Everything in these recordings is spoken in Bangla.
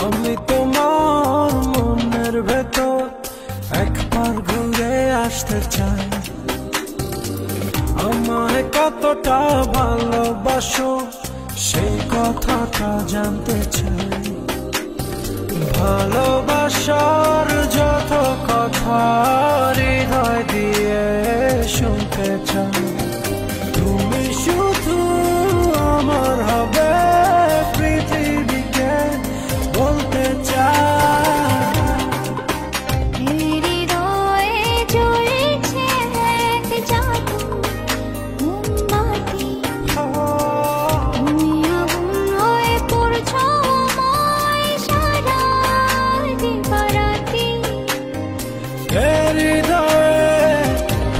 আমি তোমার মনের ভেতর একবার ঘুরে আসতে চাই। আমায় কতটা ভালোবাসো সেই কথাটা জানতে চাই। ভালোবাসার যত কথা হৃদয় দিয়ে শুনতে চাই। তুমি শুধু আমার হবে পৃথিবীকে বলতে চাই।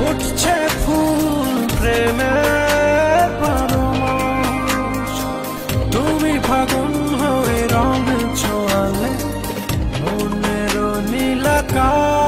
উঠছে ফুল প্রেমের পরশ, তুমি ফাগুন হয়ে রঙ ছোঁয়ালে মনের নীল আকাশ।